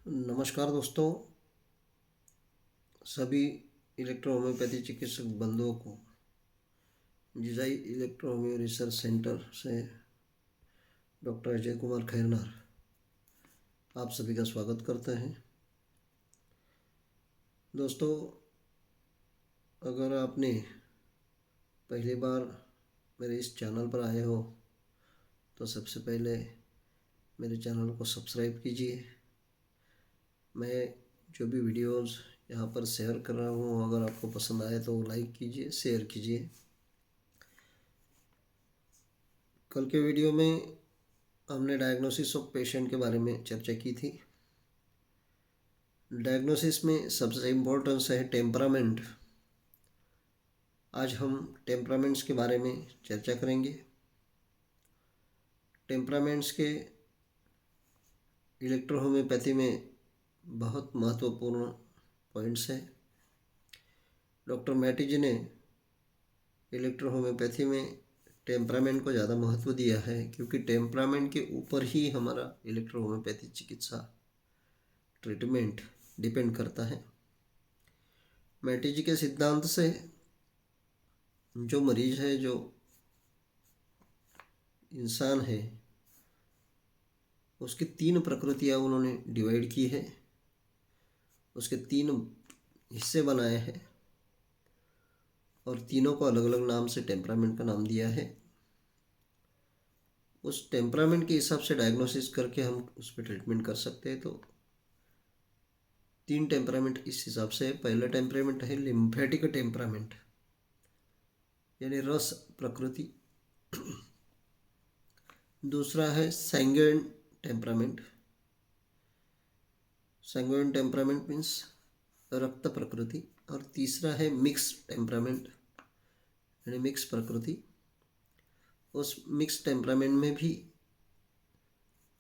नमस्कार दोस्तों, सभी इलेक्ट्रो होम्योपैथी चिकित्सक बंधुओं को Jijai electro homeo research centre से डॉक्टर अजय कुमार खैरनार आप सभी का स्वागत करते हैं। दोस्तों, अगर आपने पहली बार मेरे इस चैनल पर आए हो तो सबसे पहले मेरे चैनल को सब्सक्राइब कीजिए। मैं जो भी वीडियोस यहाँ पर शेयर कर रहा हूँ, अगर आपको पसंद आए तो लाइक कीजिए, शेयर कीजिए। कल के वीडियो में हमने डायग्नोसिस ऑफ पेशेंट के बारे में चर्चा की थी। डायग्नोसिस में सबसे इम्पोर्टेंस है टेम्परामेंट। आज हम टेम्परामेंट्स के बारे में चर्चा करेंगे। टेम्परामेंट्स के इलेक्ट्रो होम्योपैथी में बहुत महत्वपूर्ण पॉइंट्स हैं। डॉक्टर मैटिज ने इलेक्ट्रो होम्योपैथी में टेम्परामेंट को ज़्यादा महत्व दिया है, क्योंकि टेम्परामेंट के ऊपर ही हमारा इलेक्ट्रो होम्योपैथी चिकित्सा ट्रीटमेंट डिपेंड करता है। मैटिज के सिद्धांत से जो मरीज है, जो इंसान है, उसकी 3 प्रकृतियाँ उन्होंने डिवाइड की है, उसके 3 हिस्से बनाए हैं और तीनों को अलग अलग नाम से टेम्परामेंट का नाम दिया है। उस टेम्परामेंट के हिसाब से डायग्नोसिस करके हम उस पर ट्रीटमेंट कर सकते हैं। तो 3 टेम्परामेंट इस हिसाब से। पहला टेम्परामेंट है लिम्फेटिक टेम्परामेंट, यानी रस प्रकृति। दूसरा है सैंग्यूइन टेम्परामेंट। सैंग्यूइन टेम्परामेंट मीन्स रक्त प्रकृति। और तीसरा है मिक्स टेम्परामेंट, यानी मिक्स प्रकृति। उस मिक्स टेम्परामेंट में भी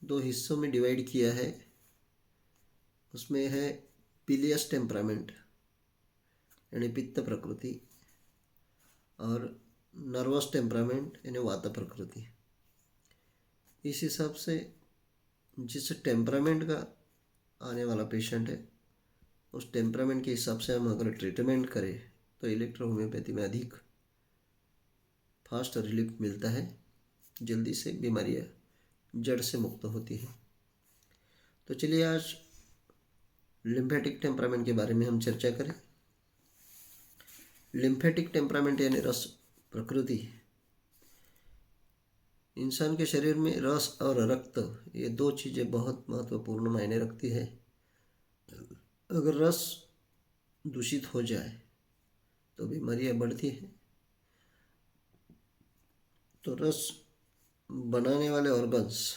2 हिस्सों में डिवाइड किया है। उसमें है बिलियस टेम्परामेंट, यानी पित्त प्रकृति, और नर्वस टेम्परामेंट यानी वात प्रकृति। इस हिसाब से जिस टेम्परामेंट का आने वाला पेशेंट है, उस टेम्परामेंट के हिसाब से हम अगर ट्रीटमेंट करें तो इलेक्ट्रो होम्योपैथी में अधिक फास्ट रिलीफ मिलता है, जल्दी से बीमारियाँ जड़ से मुक्त होती हैं। तो चलिए आज लिम्फेटिक टेम्परामेंट के बारे में हम चर्चा करें। लिम्फेटिक टेम्परामेंट यानी रस प्रकृति। इंसान के शरीर में रस और रक्त, ये 2 चीज़ें बहुत महत्वपूर्ण मायने रखती है। अगर रस दूषित हो जाए तो बीमारियाँ बढ़ती हैं। तो रस बनाने वाले ऑर्गन्स,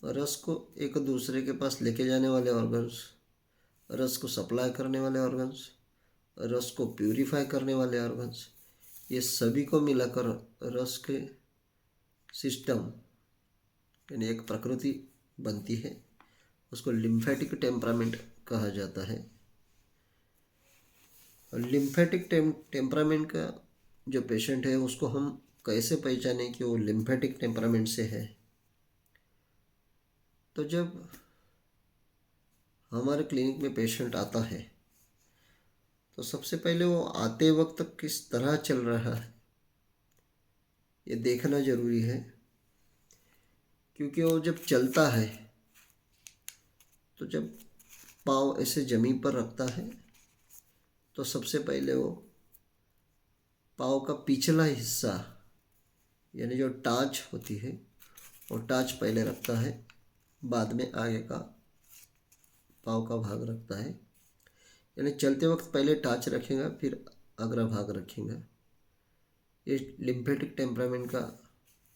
रस को एक दूसरे के पास लेके जाने वाले ऑर्गन्स, रस को सप्लाई करने वाले ऑर्गन्स, रस को प्यूरिफाई करने वाले ऑर्गन्स, ये सभी को मिलाकर रस के सिस्टम यानी एक प्रकृति बनती है। उसको लिम्फेटिक टेम्परामेंट कहा जाता है। और लिम्फेटिक टेम्परामेंट का जो पेशेंट है, उसको हम कैसे पहचानें कि वो लिम्फेटिक टेम्परामेंट से है। तो जब हमारे क्लिनिक में पेशेंट आता है तो सबसे पहले वो आते वक्त किस तरह चल रहा है ये देखना ज़रूरी है। क्योंकि वो जब चलता है तो जब पाँव ऐसे ज़मीन पर रखता है तो सबसे पहले वो पाँव का पिछला हिस्सा, यानी जो टाच होती है, वो टाच पहले रखता है, बाद में आगे का पाँव का भाग रखता है। यानी चलते वक्त पहले टाच रखेगा, फिर अगला भाग रखेगा। ये लिम्फेटिक टेम्परामेंट का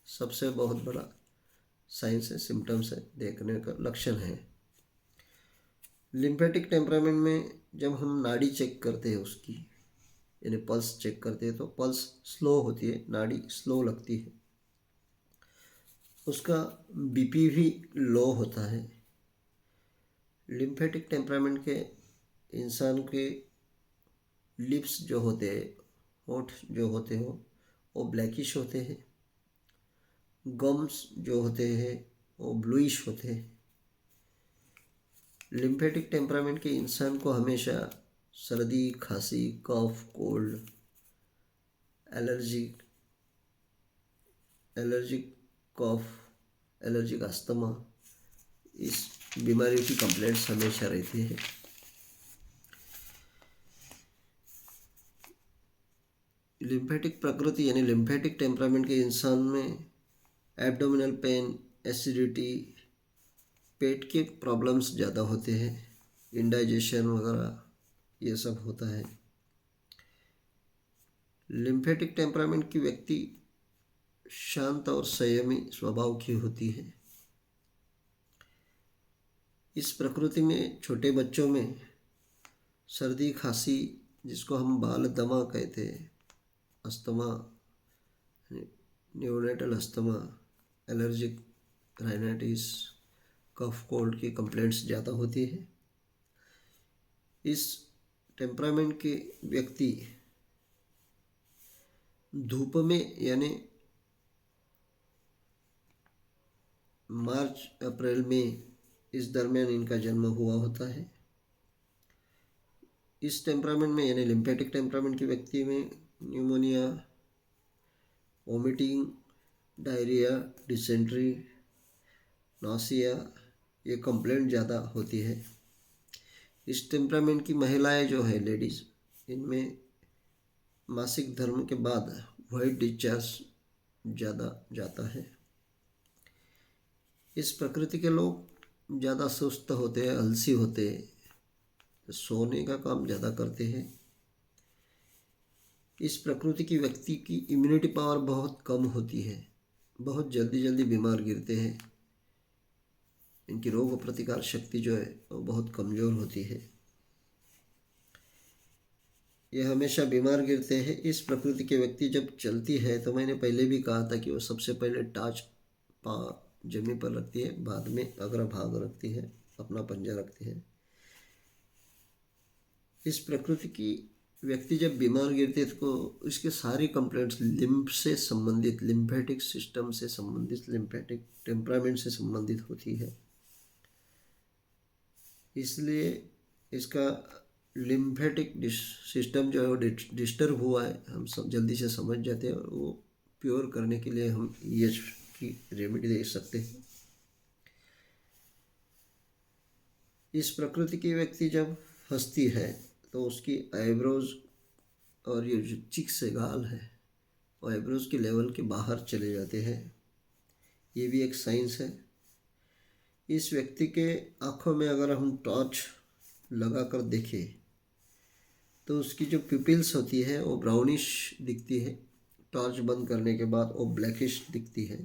सबसे बहुत बड़ा साइंस है, सिम्टम्स है, देखने का लक्षण है। लिम्फेटिक टेम्परामेंट में जब हम नाड़ी चेक करते हैं उसकी, यानी पल्स चेक करते हैं, तो पल्स स्लो होती है, नाड़ी स्लो लगती है। उसका बीपी भी लो होता है। लिम्फेटिक टेम्परामेंट के इंसान के लिप्स जो होते हैं, होठ जो होते हो, वो ब्लैकिश होते हैं। गम्स जो होते हैं वो ब्लूइश होते हैं। लिम्फेटिक टेम्परामेंट के इंसान को हमेशा सर्दी, खांसी, कफ, कोल्ड, एलर्जिक कफ, एलर्जिक अस्थमा, इस बीमारियों की कंप्लेंट्स हमेशा रहती है। लिम्फेटिक प्रकृति यानी लिम्फेटिक टेम्परामेंट के इंसान में एब्डोमिनल पेन, एसिडिटी, पेट के प्रॉब्लम्स ज़्यादा होते हैं, इंडाइजेशन वगैरह ये सब होता है। लिम्फेटिक टेम्परामेंट की व्यक्ति शांत और संयमी स्वभाव की होती है। इस प्रकृति में छोटे बच्चों में सर्दी, खांसी, जिसको हम बाल दमा कहते हैं, asthma, neonatal asthma, allergic rhinitis, cough, cold की कंप्लेंट्स ज़्यादा होती है। इस टेम्परामेंट के व्यक्ति धूप में यानी मार्च अप्रैल में इस दरमियान इनका जन्म हुआ होता है। इस टेम्परामेंट में यानी लिम्फेटिक टेम्परामेंट के व्यक्ति में pneumonia, vomiting, diarrhoea, dysentery, nausea ये कंप्लेंट ज़्यादा होती है। इस टेम्परामेंट की महिलाएं जो है लेडीज़, इनमें मासिक धर्म के बाद वाइट डिस्चार्ज ज़्यादा जाता है। इस प्रकृति के लोग ज़्यादा सुस्त होते हैं, आलसी होते हैं, सोने का काम ज़्यादा करते हैं। इस प्रकृति की व्यक्ति की इम्यूनिटी पावर बहुत कम होती है, बहुत जल्दी बीमार गिरते हैं। इनकी रोग प्रतिकार शक्ति जो है वो बहुत कमज़ोर होती है। ये हमेशा बीमार गिरते हैं। इस प्रकृति के व्यक्ति जब चलती है तो मैंने पहले भी कहा था कि वो सबसे पहले टाच पा जमीन पर रखती है, बाद में अग्रभाग रखती है, अपना पंजा रखती है। इस प्रकृति की व्यक्ति जब बीमार गिरती है तो इसके सारी कंप्लेंट्स लिम्फ से संबंधित, लिम्फेटिक सिस्टम से संबंधित, लिम्फेटिक टेम्परामेंट से संबंधित होती है। इसलिए इसका लिम्फेटिक सिस्टम जो है वो डिस्टर्ब हुआ है, हम सब जल्दी से समझ जाते हैं और वो प्योर करने के लिए हम ये की रेमेडी दे सकते हैं। इस प्रकृति की व्यक्ति जब हंसती है तो उसकी आईब्रोज और ये जो चिक्स से गाल है वो आईब्रोज के लेवल के बाहर चले जाते हैं। ये भी एक साइंस है। इस व्यक्ति के आँखों में अगर हम टॉर्च लगा कर देखें तो उसकी जो पिपिल्स होती है वो ब्राउनिश दिखती है, टॉर्च बंद करने के बाद वो ब्लैकिश दिखती है।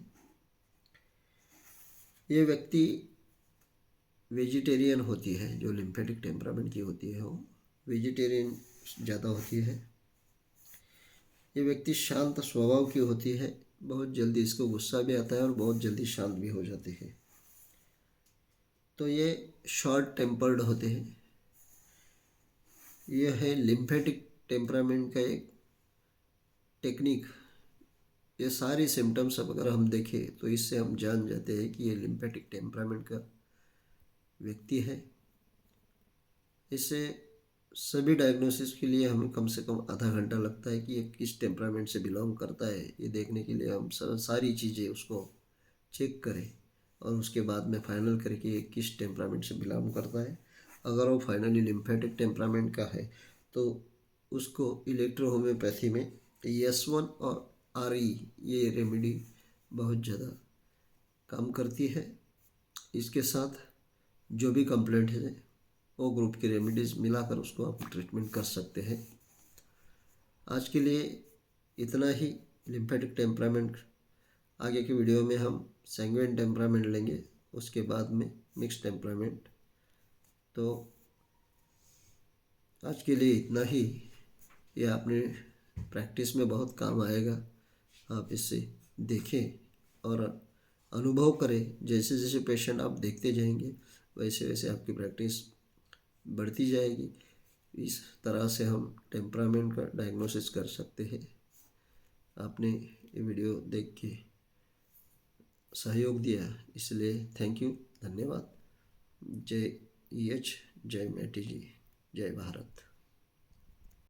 ये व्यक्ति वेजिटेरियन होती है, जो लिम्फेटिक टेम्परामेंट की होती है वो वेजिटेरियन ज़्यादा होती है। ये व्यक्ति शांत स्वभाव की होती है, बहुत जल्दी इसको गुस्सा भी आता है और बहुत जल्दी शांत भी हो जाती है। तो ये शॉर्ट टेम्पर्ड होते हैं। यह है लिम्फेटिक टेम्परामेंट का एक टेक्निक। ये सारी सिम्टम्स अब अगर हम देखें तो इससे हम जान जाते हैं कि ये लिम्फेटिक टेम्परामेंट का व्यक्ति है। इससे सभी डायग्नोसिस के लिए हमें कम से कम आधा घंटा लगता है कि ये किस टेम्परामेंट से बिलोंग करता है। ये देखने के लिए हम सारी चीज़ें उसको चेक करें और उसके बाद में फाइनल करें कि ये किस टेम्परामेंट से बिलोंग करता है। अगर वो फाइनली लिम्फेटिक टेम्परामेंट का है तो उसको इलेक्ट्रो होम्योपैथी में S1 और RE ये रेमेडी बहुत ज़्यादा काम करती है। इसके साथ जो भी कंप्लेंट है वो ग्रुप की रेमेडीज़ मिलाकर उसको आप ट्रीटमेंट कर सकते हैं। आज के लिए इतना ही लिम्फेटिक टेम्परामेंट। आगे की वीडियो में हम सैंग्विन टेम्परामेंट लेंगे, उसके बाद में मिक्स टेम्परामेंट। तो आज के लिए इतना ही। ये आपने प्रैक्टिस में बहुत काम आएगा। आप इससे देखें और अनुभव करें। जैसे जैसे पेशेंट आप देखते जाएंगे वैसे वैसे आपकी प्रैक्टिस बढ़ती जाएगी। इस तरह से हम टेम्परामेंट का डायग्नोसिस कर सकते हैं। आपने ये वीडियो देख के सहयोग दिया इसलिए थैंक यू, धन्यवाद। जय EH। जय मेटी जी, जय भारत।